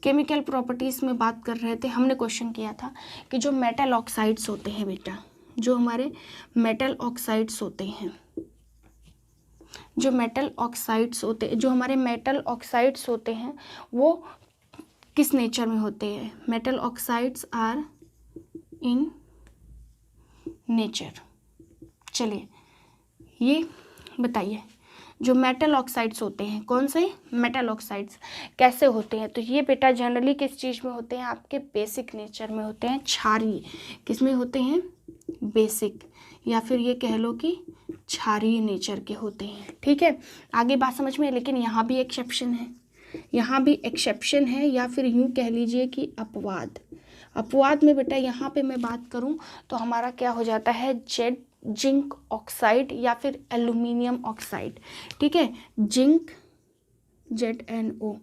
केमिकल प्रॉपर्टीज़ में बात कर रहे थे, हमने क्वेश्चन किया था कि जो मेटल ऑक्साइड्स होते हैं बेटा, जो हमारे मेटल ऑक्साइड्स होते हैं, जो मेटल ऑक्साइड्स होते हैं, जो हमारे मेटल ऑक्साइड्स होते हैं वो किस नेचर में होते हैं। Metal oxides are in nature. चलिए ये बताइए जो मेटल ऑक्साइड्स होते हैं, कौन से मेटल ऑक्साइड्स कैसे होते हैं, तो ये बेटा जनरली किस चीज़ में होते हैं, आपके बेसिक नेचर में होते हैं, क्षारीय। किस में होते हैं, बेसिक, या फिर ये कह लो कि क्षारीय नेचर के होते हैं, ठीक है। आगे बात समझ में, लेकिन यहाँ भी एक्सेप्शन है, यहाँ भी एक्सेप्शन है, या फिर यूँ कह लीजिए कि अपवाद। अपवाद में बेटा यहाँ पे मैं बात करूँ तो हमारा क्या हो जाता है, जिंक ऑक्साइड या फिर एल्यूमिनियम ऑक्साइड, ठीक है, जिंक ZnO,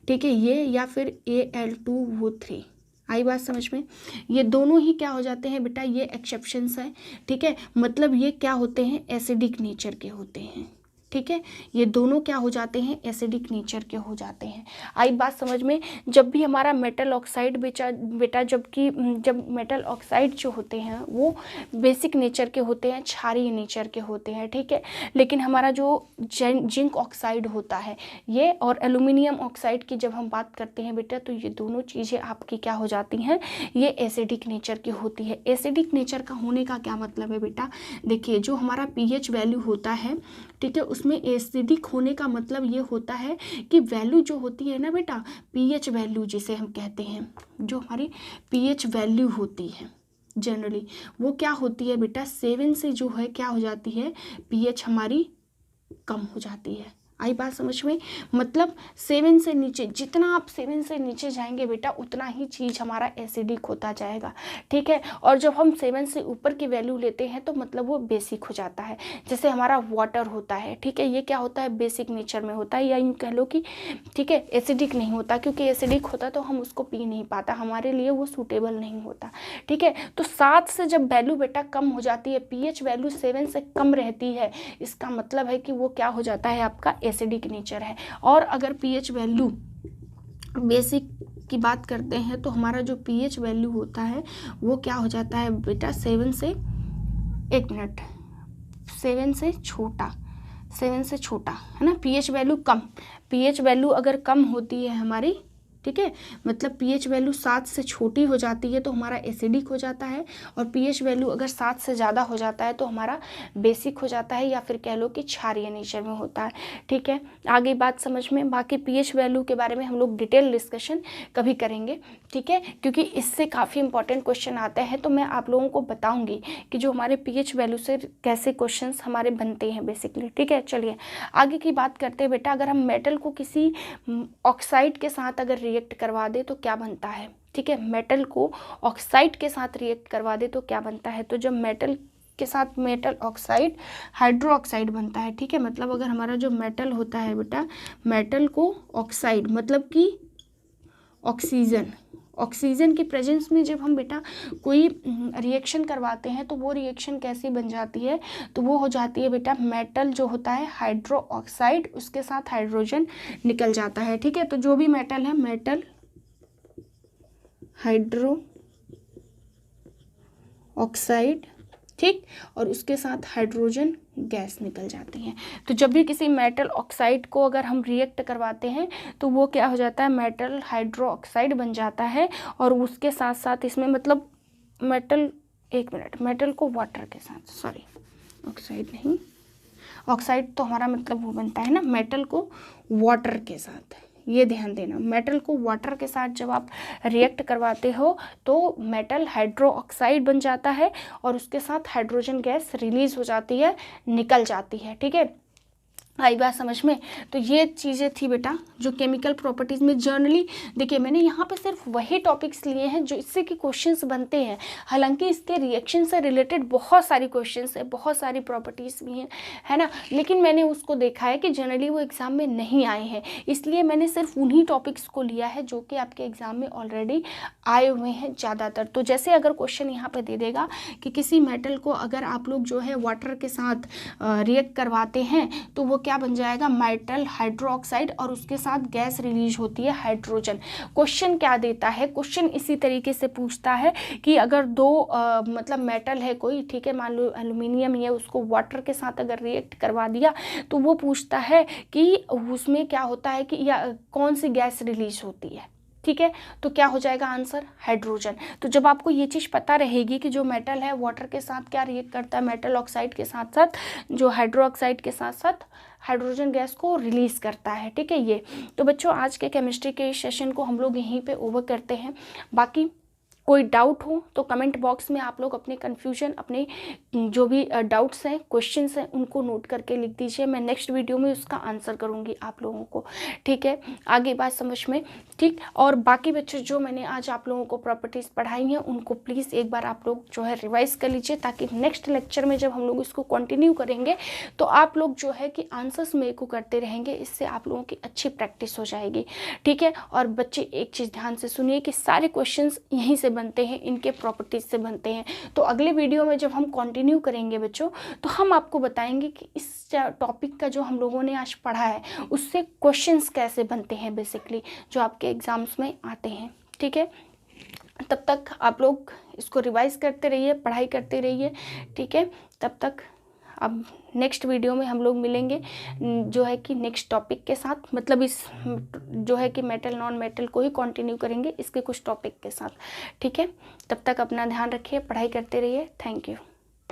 ठीक है, ये या फिर Al2O3। आई बात समझ में, ये दोनों ही क्या हो जाते हैं बेटा, ये एक्सेप्शंस हैं, ठीक है, मतलब ये क्या होते हैं, एसिडिक नेचर के होते हैं, ठीक है, ये दोनों क्या हो जाते हैं, एसिडिक नेचर के हो जाते हैं। आई बात समझ में। जब भी हमारा मेटल ऑक्साइड बेटा जब मेटल ऑक्साइड जो होते हैं वो बेसिक नेचर के होते हैं, क्षारीय नेचर के होते हैं, ठीक है, लेकिन हमारा जो जिंक ऑक्साइड होता है ये और एल्यूमिनियम ऑक्साइड की जब हम बात करते हैं बेटा, तो ये दोनों चीज़ें आपकी क्या हो जाती हैं, ये एसिडिक नेचर की होती है। एसिडिक नेचर का होने का क्या मतलब है बेटा, देखिए जो हमारा pH वैल्यू होता है, ठीक है, उसमें एसिडिक होने का मतलब ये होता है कि वैल्यू जो होती है ना बेटा, pH वैल्यू जिसे हम कहते हैं, जो हमारी pH वैल्यू होती है जनरली वो क्या होती है बेटा, 7 से जो है क्या हो जाती है, pH हमारी कम हो जाती है। आई बात समझ में? मतलब 7 से नीचे, जितना आप 7 से नीचे जाएंगे बेटा उतना ही चीज़ हमारा एसिडिक होता जाएगा, ठीक है। और जब हम 7 से ऊपर की वैल्यू लेते हैं तो मतलब वो बेसिक हो जाता है। जैसे हमारा वाटर होता है, ठीक है, ये क्या होता है, बेसिक नेचर में होता है, या यूँ कह लो कि ठीक है एसिडिक नहीं होता, क्योंकि एसिडिक होता तो हम उसको पी नहीं पाता, हमारे लिए वो सूटेबल नहीं होता, ठीक है। तो 7 से जब वैल्यू बेटा कम हो जाती है, पीएच वैल्यू 7 से कम रहती है, इसका मतलब है कि वो क्या हो जाता है, आपका एसिडिक नेचर है। और अगर पीएच वैल्यू बेसिक की बात करते हैं तो हमारा जो पीएच वैल्यू होता है वो क्या हो जाता है बेटा 7 से, एक मिनट, 7 से छोटा, 7 से छोटा है ना, पीएच वैल्यू कम, पीएच वैल्यू अगर कम होती है हमारी, ठीक है, मतलब पीएच वैल्यू 7 से छोटी हो जाती है तो हमारा एसिडिक हो जाता है, और पीएच वैल्यू अगर 7 से ज़्यादा हो जाता है तो हमारा बेसिक हो जाता है, या फिर कह लो कि क्षारीय नेचर में होता है, ठीक है। आगे बात समझ में, बाकी पीएच वैल्यू के बारे में हम लोग डिटेल डिस्कशन कभी करेंगे, ठीक है, क्योंकि इससे काफ़ी इंपॉर्टेंट क्वेश्चन आते हैं, तो मैं आप लोगों को बताऊँगी कि जो हमारे पीएच वैल्यू से कैसे क्वेश्चन हमारे बनते हैं बेसिकली, ठीक है। चलिए आगे की बात करते हैं बेटा। अगर हम मेटल को किसी ऑक्साइड के साथ अगर रिएक्ट करवा दे तो क्या बनता है, ठीक है, मेटल को ऑक्साइड के साथ रिएक्ट करवा दे तो क्या बनता है, तो जब मेटल के साथ मेटल ऑक्साइड हाइड्रो ऑक्साइड बनता है, ठीक है, मतलब अगर हमारा जो मेटल होता है बेटा, मेटल को ऑक्साइड मतलब कि ऑक्सीजन की प्रेजेंस में जब हम बेटा कोई रिएक्शन करवाते हैं तो वो रिएक्शन कैसी बन जाती है, तो वो हो जाती है बेटा मेटल जो होता है हाइड्रो ऑक्साइड, उसके साथ हाइड्रोजन निकल जाता है, ठीक है। तो जो भी मेटल है, मेटल हाइड्रो ऑक्साइड, ठीक, और उसके साथ हाइड्रोजन गैस निकल जाती है। तो जब भी किसी मेटल ऑक्साइड को अगर हम रिएक्ट करवाते हैं तो वो क्या हो जाता है, मेटल हाइड्रो ऑक्साइड बन जाता है, और उसके साथ साथ इसमें मतलब मेटल, एक मिनट, मेटल को वाटर के साथ, सॉरी ऑक्साइड नहीं, ऑक्साइड तो हमारा मतलब वो बनता है ना मेटल को वाटर के साथ, ये ध्यान देना, मेटल को वाटर के साथ जब आप रिएक्ट करवाते हो तो मेटल हाइड्रो ऑक्साइड बन जाता है, और उसके साथ हाइड्रोजन गैस रिलीज हो जाती है, निकल जाती है, ठीक है। आई बात समझ में? तो ये चीज़ें थी बेटा जो केमिकल प्रॉपर्टीज़ में जनरली, देखिए मैंने यहाँ पे सिर्फ वही टॉपिक्स लिए हैं जो इससे कि क्वेश्चंस बनते हैं, हालांकि इसके रिएक्शन से रिलेटेड बहुत सारी क्वेश्चंस है, बहुत सारी प्रॉपर्टीज़ भी हैं, है ना, लेकिन मैंने उसको देखा है कि जनरली वो एग्ज़ाम में नहीं आए हैं, इसलिए मैंने सिर्फ उन्हीं टॉपिक्स को लिया है जो कि आपके एग्ज़ाम में ऑलरेडी आए हुए हैं ज़्यादातर। तो जैसे अगर क्वेश्चन यहाँ पर दे देगा कि किसी मेटल को अगर आप लोग जो है वाटर के साथ रिएक्ट करवाते हैं तो वो क्या बन जाएगा, मेटल हाइड्रो ऑक्साइड, और उसके साथ गैस रिलीज होती है हाइड्रोजन। क्वेश्चन क्या देता है, क्वेश्चन इसी तरीके से पूछता है कि अगर दो मतलब मेटल है कोई, ठीक है, मान लो एल्यूमिनियम है, उसको वाटर के साथ अगर रिएक्ट करवा दिया तो वो पूछता है कि उसमें क्या होता है कि या कौन सी गैस रिलीज होती है, ठीक है। तो क्या हो जाएगा आंसर, हाइड्रोजन। तो जब आपको ये चीज़ पता रहेगी कि जो मेटल है वाटर के साथ क्या रिएक्ट करता है, मेटल ऑक्साइड के साथ साथ जो हाइड्रो ऑक्साइड के साथ साथ हाइड्रोजन गैस को रिलीज़ करता है, ठीक है। ये तो बच्चों आज के केमिस्ट्री के सेशन को हम लोग यहीं पे ओवर करते हैं। बाकी कोई डाउट हो तो कमेंट बॉक्स में आप लोग अपने कन्फ्यूजन, अपने जो भी डाउट्स हैं, क्वेश्चंस हैं, उनको नोट करके लिख दीजिए, मैं नेक्स्ट वीडियो में उसका आंसर करूँगी आप लोगों को, ठीक है। आगे बात समझ में, ठीक। और बाकी बच्चे जो मैंने आज आप लोगों को प्रॉपर्टीज़ पढ़ाई हैं उनको प्लीज़ एक बार आप लोग जो है रिवाइज कर लीजिए, ताकि नेक्स्ट लेक्चर में जब हम लोग इसको कंटिन्यू करेंगे तो आप लोग जो है कि आंसर्स मेरे को करते रहेंगे, इससे आप लोगों की अच्छी प्रैक्टिस हो जाएगी, ठीक है। और बच्चे एक चीज़ ध्यान से सुनिए कि सारे क्वेश्चंस यहीं से बनते हैं, इनके प्रॉपर्टीज से बनते हैं। तो अगले वीडियो में जब हम कंटिन्यू करेंगे बच्चों तो हम आपको बताएंगे कि इस टॉपिक का जो हम लोगों ने आज पढ़ा है उससे क्वेश्चंस कैसे बनते हैं बेसिकली, जो आपके एग्जाम्स में आते हैं, ठीक है। तब तक आप लोग इसको रिवाइज करते रहिए, पढ़ाई करते रहिए, ठीक है। तब तक अब नेक्स्ट वीडियो में हम लोग मिलेंगे जो है कि नेक्स्ट टॉपिक के साथ, मतलब इस जो है कि मेटल नॉन मेटल को ही कंटिन्यू करेंगे इसके कुछ टॉपिक के साथ, ठीक है। तब तक अपना ध्यान रखिए, पढ़ाई करते रहिए। Thank you.